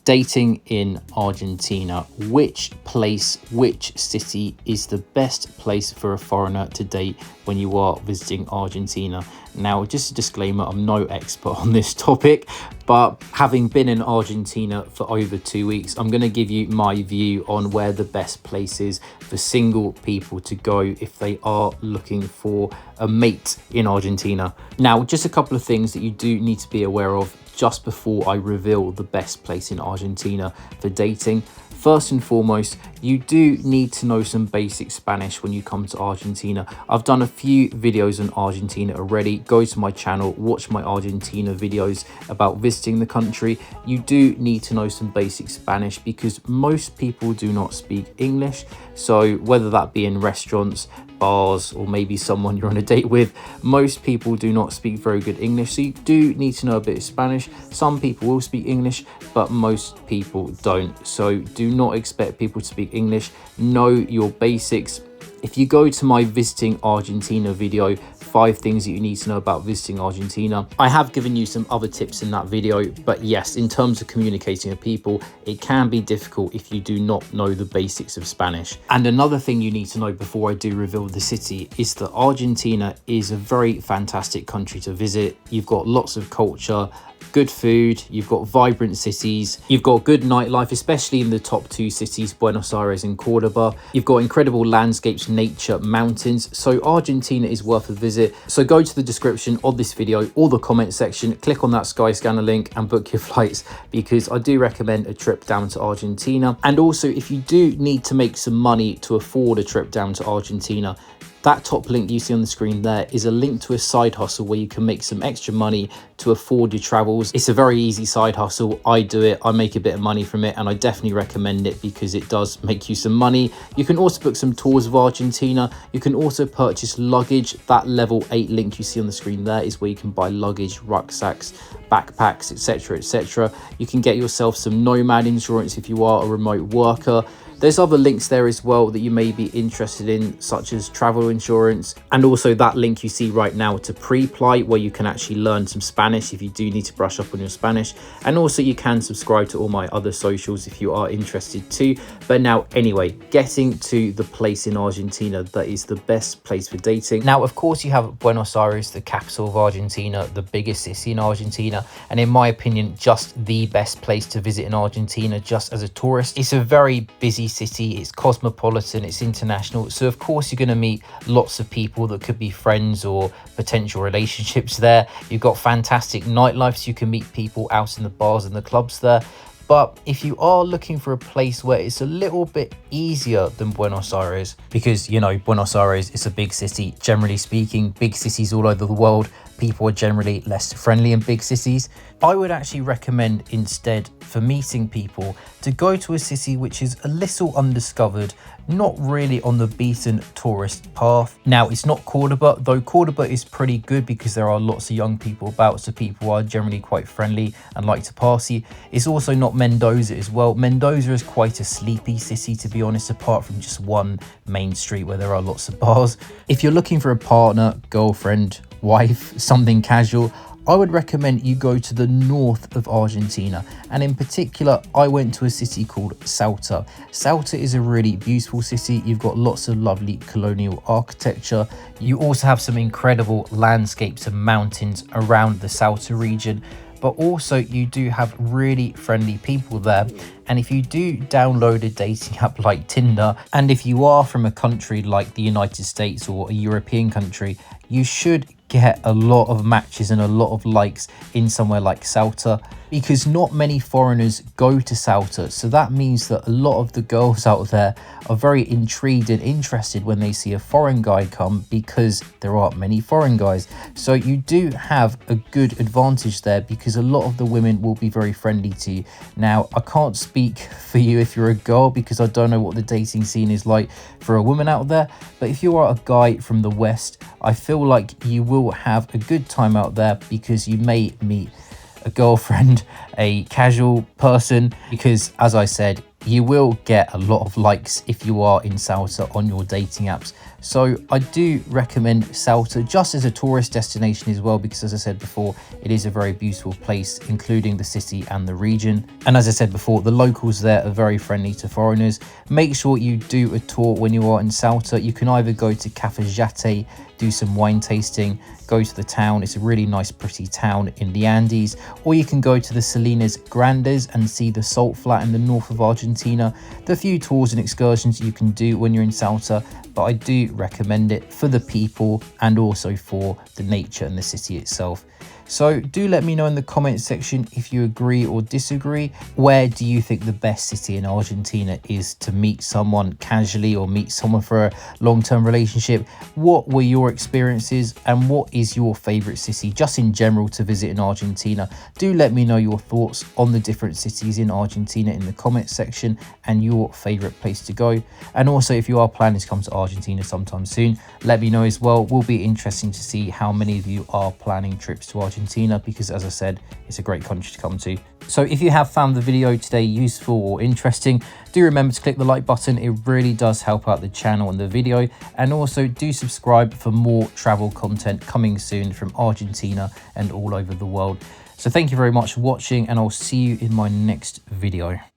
Dating in Argentina. Which city is the best place for a foreigner to date when you are visiting Argentina? Now, just a disclaimer, I'm no expert on this topic, but having been in Argentina for over 2 weeks, I'm going to give you my view on where the best place is for single people to go if they are looking for a mate in Argentina. Now, just a couple of things that you do need to be aware of just before I reveal the best place in Argentina for dating. First and foremost, you do need to know some basic Spanish when you come to Argentina. I've done a few videos on Argentina already. Go to my channel, watch my Argentina videos about visiting the country. You do need to know some basic Spanish because most people do not speak English. So whether that be in restaurants, bars, or maybe someone you're on a date with, most people do not speak very good English. So you do need to know a bit of Spanish. Some people will speak English, but most people don't. So do not expect people to speak English. Know your basics. If you go to my visiting Argentina video, 5 things that you need to know about visiting Argentina, I have given you some other tips in that video. But yes, in terms of communicating with people, it can be difficult if you do not know the basics of Spanish. And another thing you need to know before I do reveal the city is that Argentina is a very fantastic country to visit. You've got lots of culture, good food, you've got vibrant cities, you've got good nightlife, especially in the top 2 cities, Buenos Aires and Cordoba. You've got incredible landscapes, nature, mountains. So Argentina is worth a visit. So go to the description of this video or the comment section, click on that Skyscanner link and book your flights, because I do recommend a trip down to Argentina. And also, if you do need to make some money to afford a trip down to Argentina, that top link you see on the screen there is a link to a side hustle where you can make some extra money to afford your travels. It's a very easy side hustle. I do it, I make a bit of money from it, and I definitely recommend it because it does make you some money. You can also book some tours of Argentina. You can also purchase luggage. That level 8 link you see on the screen there is where you can buy luggage, rucksacks, backpacks, etc, etc. You can get yourself some nomad insurance if you are a remote worker. There's other links there as well that you may be interested in, such as travel insurance, and also that link you see right now to pre-flight, where you can actually learn some Spanish if you do need to brush up on your Spanish. And also you can subscribe to all my other socials if you are interested too. But now, anyway, getting to the place in Argentina that is the best place for dating. Now, of course, you have Buenos Aires, the capital of Argentina, the biggest city in Argentina, and in my opinion, just the best place to visit in Argentina just as a tourist. It's a very busy city, it's cosmopolitan, it's international, so of course you're going to meet lots of people that could be friends or potential relationships there. You've got fantastic nightlife, so you can meet people out in the bars and the clubs there. But if you are looking for a place where it's a little bit easier than Buenos Aires, because, you know, Buenos Aires is a big city, generally speaking, big cities all over the world, people are generally less friendly in big cities. I would actually recommend instead, for meeting people, to go to a city which is a little undiscovered, not really on the beaten tourist path. Now, it's not Cordoba, though Cordoba is pretty good because there are lots of young people about, so people are generally quite friendly and like to party. It's also not Mendoza as well. Mendoza is quite a sleepy city, to be honest, apart from just one main street where there are lots of bars. If you're looking for a partner, girlfriend, wife, something casual, I would recommend you go to the north of Argentina, and in particular I went to a city called Salta. Salta is a really beautiful city. You've got lots of lovely colonial architecture. You also have some incredible landscapes and mountains around the Salta region, but also you do have really friendly people there. And if you do download a dating app like Tinder, and if you are from a country like the United States or a European country, you should get a lot of matches and a lot of likes in somewhere like Salta, because not many foreigners go to Salta. So that means that a lot of the girls out there are very intrigued and interested when they see a foreign guy come, because there aren't many foreign guys. So you do have a good advantage there, because a lot of the women will be very friendly to you. Now, I can't speak for you if you're a girl, because I don't know what the dating scene is like for a woman out there, but if you are a guy from the West, I feel like you will have a good time out there, because you may meet a girlfriend, a casual person, because as I said, you will get a lot of likes if you are in Salta on your dating apps. So I do recommend Salta just as a tourist destination as well, because as I said before, it is a very beautiful place, including the city and the region. And as I said before, the locals there are very friendly to foreigners. Make sure you do a tour when you are in Salta. You can either go to Cafayate, do some wine tasting, go to the town. It's a really nice, pretty town in the Andes. Or you can go to the Salinas Grandes and see the salt flat in the north of Argentina. There are a few tours and excursions you can do when you're in Salta, but I do recommend it for the people and also for the nature and the city itself. So do let me know in the comment section if you agree or disagree. Where do you think the best city in Argentina is to meet someone casually or meet someone for a long-term relationship? What were your experiences and what is your favorite city just in general to visit in Argentina? Do let me know your thoughts on the different cities in Argentina in the comment section and your favorite place to go. And also, if you are planning to come to Argentina sometime soon, let me know as well. Will be interesting to see how many of you are planning trips to Argentina, because as I said, it's a great country to come to. So if you have found the video today useful or interesting, do remember to click the like button. It really does help out the channel and the video. And also do subscribe for more travel content coming soon from Argentina and all over the world. So thank you very much for watching, and I'll see you in my next video.